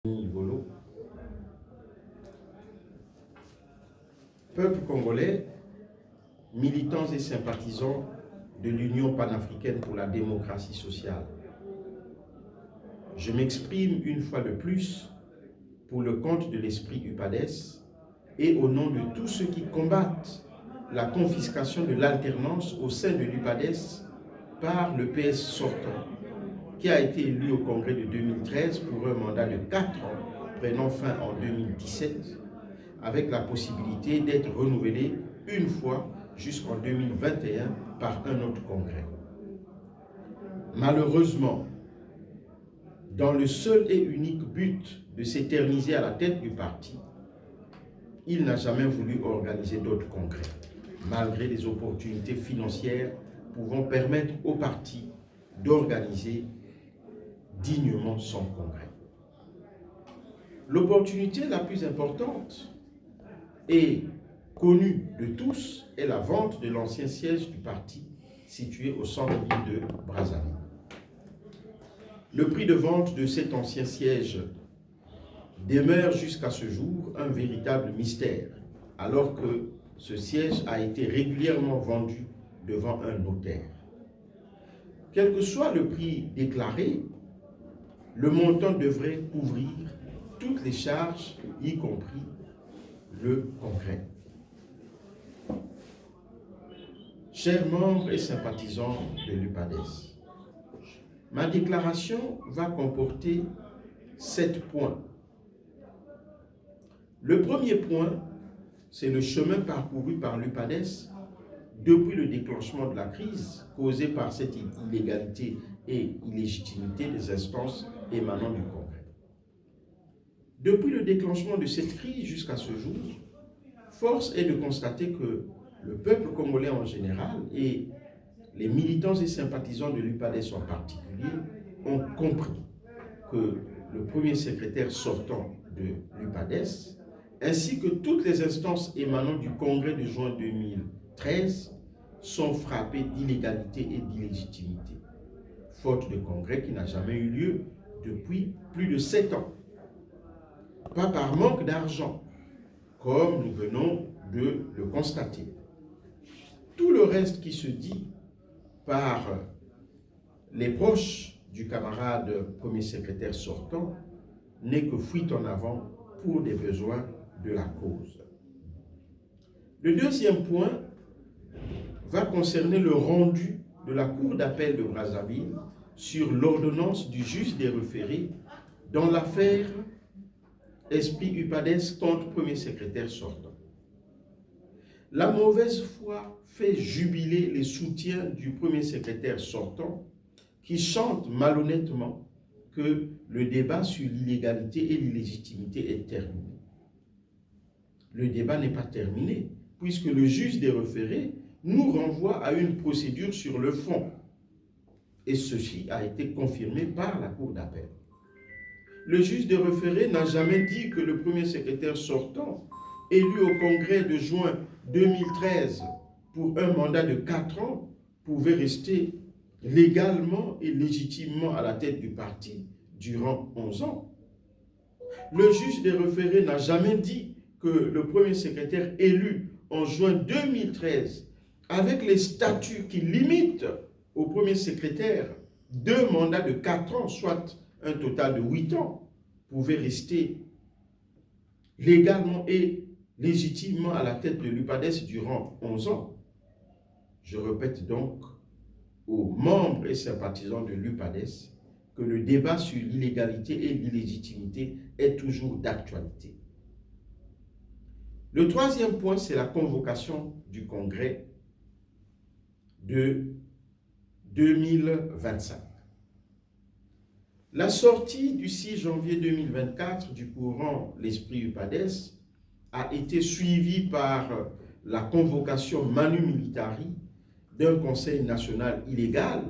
Volo. Peuple congolais, militants et sympathisants de l'Union panafricaine pour la démocratie sociale, je m'exprime une fois de plus pour le compte de l'esprit UPADES et au nom de tous ceux qui combattent la confiscation de l'alternance au sein de l'UPADES par le PS sortant, qui a été élu au congrès de 2013 pour un mandat de 4 ans, prenant fin en 2017, avec la possibilité d'être renouvelé une fois jusqu'en 2021 par un autre congrès. Malheureusement, dans le seul et unique but de s'éterniser à la tête du parti, il n'a jamais voulu organiser d'autres congrès, malgré les opportunités financières pouvant permettre au parti d'organiser dignement son congrès. L'opportunité la plus importante et connue de tous est la vente de l'ancien siège du parti situé au centre-ville de Brazzaville. Le prix de vente de cet ancien siège demeure jusqu'à ce jour un véritable mystère, alors que ce siège a été régulièrement vendu devant un notaire. Quel que soit le prix déclaré, le montant devrait couvrir toutes les charges, y compris le congrès. Chers membres et sympathisants de l'UPADES, ma déclaration va comporter 7 points. Le premier point, c'est le chemin parcouru par l'UPADES depuis le déclenchement de la crise causée par cette illégalité et illégitimité des instances émanant du Congrès. Depuis le déclenchement de cette crise jusqu'à ce jour, force est de constater que le peuple congolais en général et les militants et sympathisants de l'UPADES en particulier ont compris que le premier secrétaire sortant de l'UPADES ainsi que toutes les instances émanant du Congrès de juin 2013 sont frappés d'illégalité et d'illégitimité, faute de congrès qui n'a jamais eu lieu depuis plus de 7 ans. Pas par manque d'argent, comme nous venons de le constater. Tout le reste qui se dit par les proches du camarade premier secrétaire sortant n'est que fuite en avant pour des besoins de la cause. Le deuxième point va concerner le rendu de la Cour d'appel de Brazzaville sur l'ordonnance du juge des référés dans l'affaire Esprit UPADES contre premier secrétaire sortant. La mauvaise foi fait jubiler les soutiens du premier secrétaire sortant qui chante malhonnêtement que le débat sur l'illégalité et l'illégitimité est terminé. Le débat n'est pas terminé puisque le juge des référés nous renvoie à une procédure sur le fond et ceci a été confirmé par la Cour d'appel. Le juge des référés n'a jamais dit que le premier secrétaire sortant, élu au congrès de juin 2013 pour un mandat de 4 ans, pouvait rester légalement et légitimement à la tête du parti durant 11 ans. Le juge des référés n'a jamais dit que le premier secrétaire élu en juin 2013, avec les statuts qui limitent au premier secrétaire 2 mandats de 4 ans, soit un total de 8 ans, pouvait rester légalement et légitimement à la tête de l'UPADES durant 11 ans. Je répète donc aux membres et sympathisants de l'UPADES que le débat sur l'illégalité et l'illégitimité est toujours d'actualité. Le troisième point, c'est la convocation du congrès de 2025. La sortie du 6 janvier 2024 du courant l'esprit UPADES a été suivie par la convocation manu militari d'un conseil national illégal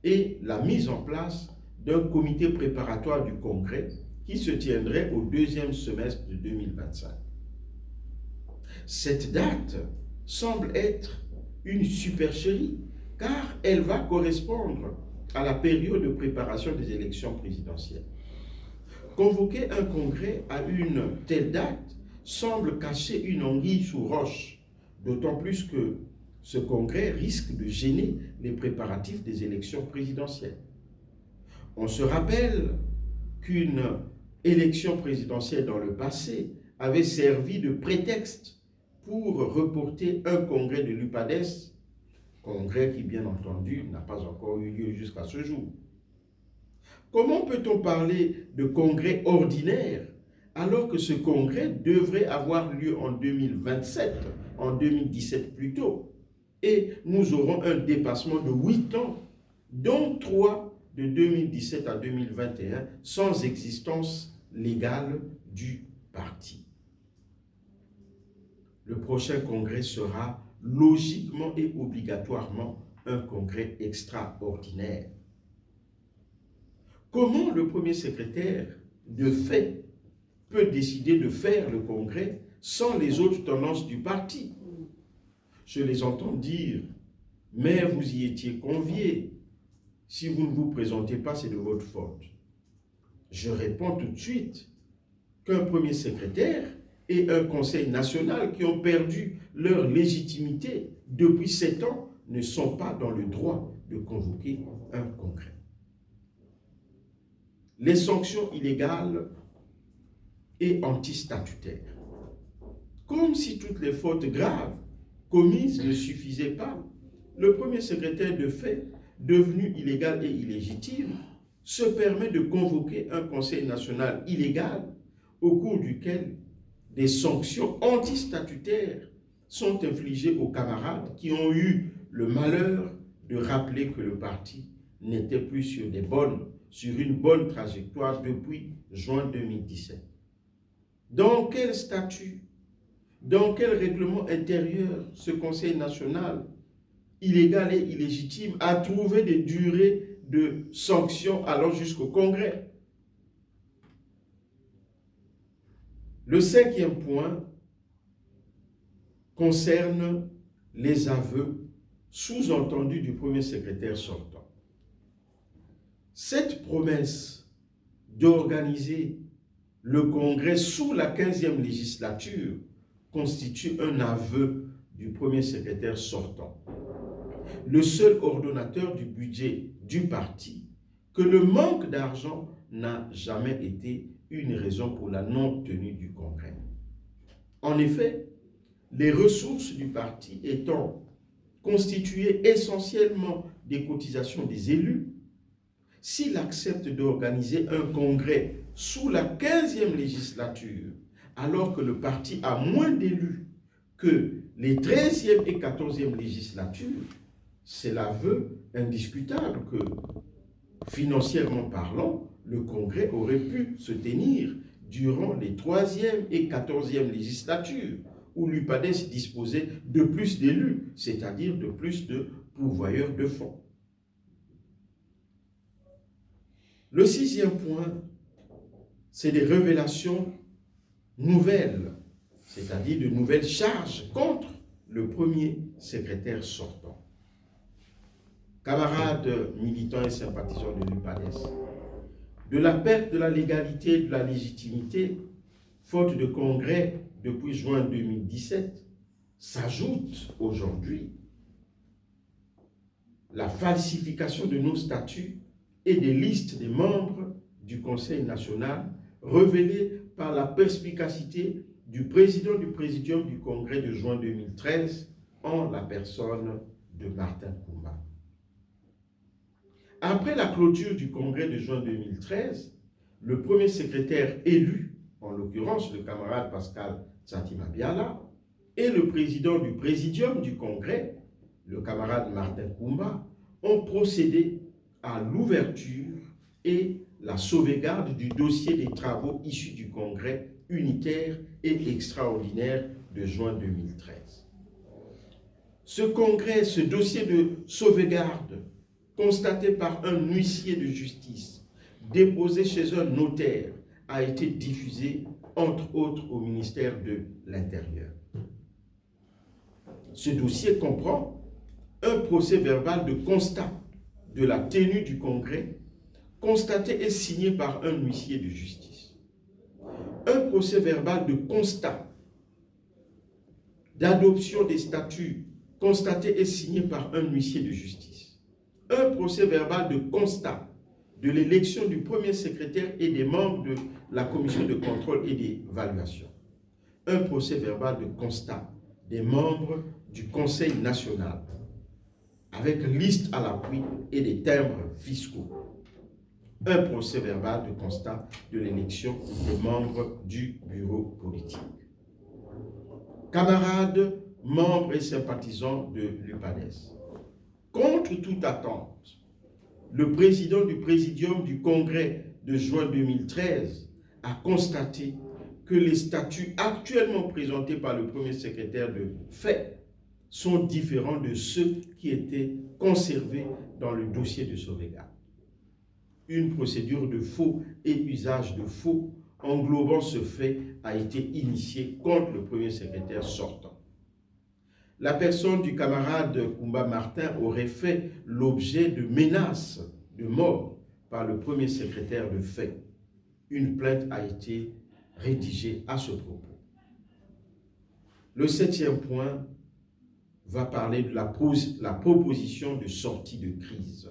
et la mise en place d'un comité préparatoire du congrès qui se tiendrait au 2e semestre de 2025. Cette date semble être une supercherie car elle va correspondre à la période de préparation des élections présidentielles. Convoquer un congrès à une telle date semble cacher une anguille sous roche, d'autant plus que ce congrès risque de gêner les préparatifs des élections présidentielles. On se rappelle qu'une élection présidentielle dans le passé avait servi de prétexte pour reporter un congrès de l'UPADES, congrès qui, bien entendu, n'a pas encore eu lieu jusqu'à ce jour. Comment peut-on parler de congrès ordinaire alors que ce congrès devrait avoir lieu en 2027, en 2017 plutôt, et nous aurons un dépassement de 8 ans, dont 3 de 2017 à 2021, sans existence légale du parti. Le prochain congrès sera logiquement et obligatoirement un congrès extraordinaire. Comment le premier secrétaire, de fait, peut décider de faire le congrès sans les autres tendances du parti? Je les entends dire, mais vous y étiez conviés. Si vous ne vous présentez pas, c'est de votre faute. Je réponds tout de suite qu'un premier secrétaire et un conseil national qui ont perdu leur légitimité depuis 7 ans ne sont pas dans le droit de convoquer un congrès. Les sanctions illégales et antistatutaires. Comme si toutes les fautes graves commises ne suffisaient pas, le premier secrétaire de fait, devenu illégal et illégitime, se permet de convoquer un conseil national illégal au cours duquel des sanctions antistatutaires sont infligées aux camarades qui ont eu le malheur de rappeler que le parti n'était plus sur une bonne trajectoire depuis juin 2017. Dans quel statut, dans quel règlement intérieur ce Conseil national, illégal et illégitime, a trouvé des durées de sanctions allant jusqu'au Congrès? Le 5e point concerne les aveux sous-entendus du premier secrétaire sortant. Cette promesse d'organiser le Congrès sous la 15e législature constitue un aveu du premier secrétaire sortant, le seul ordonnateur du budget du parti, que le manque d'argent n'a jamais été une raison pour la non-tenue du Congrès. En effet, les ressources du parti étant constituées essentiellement des cotisations des élus, s'il accepte d'organiser un congrès sous la 15e législature, alors que le parti a moins d'élus que les 13e et 14e législatures, c'est l'aveu indiscutable que, financièrement parlant, le congrès aurait pu se tenir durant les 3e et 14e législatures, où l'UPADES disposait de plus d'élus, c'est-à-dire de plus de pourvoyeurs de fonds. Le 6e point, c'est des révélations nouvelles, c'est-à-dire de nouvelles charges contre le premier secrétaire sortant. Camarades militants et sympathisants de l'UPADES, de la perte de la légalité et de la légitimité, faute de congrès depuis juin 2017, s'ajoute aujourd'hui la falsification de nos statuts et des listes des membres du Conseil national, révélées par la perspicacité du président du Présidium du Congrès de juin 2013, en la personne de Martin Koumba. Après la clôture du Congrès de juin 2013, le premier secrétaire élu, en l'occurrence le camarade Pascal Satima Biala, et le président du Présidium du Congrès, le camarade Martin Koumba, ont procédé à l'ouverture et la sauvegarde du dossier des travaux issus du Congrès unitaire et extraordinaire de juin 2013. Ce congrès, ce dossier de sauvegarde, constaté par un huissier de justice, déposé chez un notaire, a été diffusé, entre autres, au ministère de l'Intérieur. Ce dossier comprend un procès-verbal de constat de la tenue du congrès, constaté et signé par un huissier de justice. un procès verbal de constat d'adoption des statuts constatés et signés par un huissier de justice, un procès verbal de constat de l'élection du premier secrétaire et des membres de la commission de contrôle et d'évaluation, un procès verbal de constat des membres du Conseil national, avec liste à l'appui et des timbres fiscaux, un procès verbal de constat de l'élection des membres du bureau politique. Camarades, membres et sympathisants de l'UPADES, contre toute attente, le président du Présidium du Congrès de juin 2013 a constaté que les statuts actuellement présentés par le premier secrétaire de fait sont différents de ceux qui étaient conservés dans le dossier de sauvegarde. Une procédure de faux et usage de faux englobant ce fait a été initiée contre le premier secrétaire sortant. La personne du camarade Koumba Martin aurait fait l'objet de menaces de mort par le premier secrétaire de fait. Une plainte a été rédigée à ce propos. Le 7e point va parler de la proposition de sortie de crise.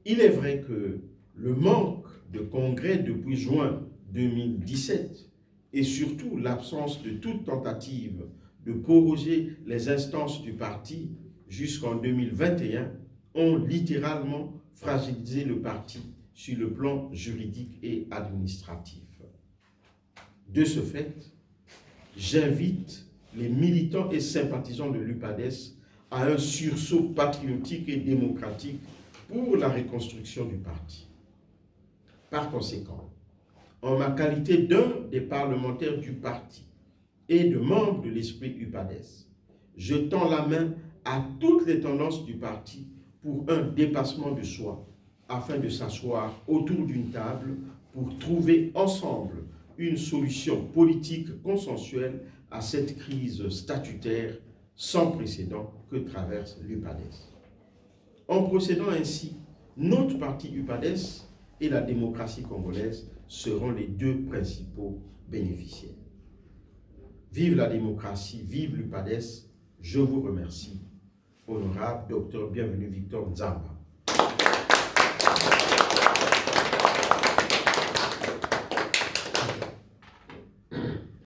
Il est vrai que le manque de congrès depuis juin 2017 et surtout l'absence de toute tentative de proroger les instances du parti jusqu'en 2021 ont littéralement fragilisé le parti sur le plan juridique et administratif. De ce fait, j'invite les militants et sympathisants de l'UPADES à un sursaut patriotique et démocratique pour la reconstruction du parti. Par conséquent, en ma qualité d'un des parlementaires du parti et de membre de l'esprit UPADES, je tends la main à toutes les tendances du parti pour un dépassement de soi, afin de s'asseoir autour d'une table pour trouver ensemble une solution politique consensuelle à cette crise statutaire sans précédent que traverse l'UPADES. En procédant ainsi, notre parti UPADES et la démocratie congolaise seront les deux principaux bénéficiaires. Vive la démocratie, vive l'UPADES, je vous remercie. Honorable Docteur Bienvenu Victor Nzamba.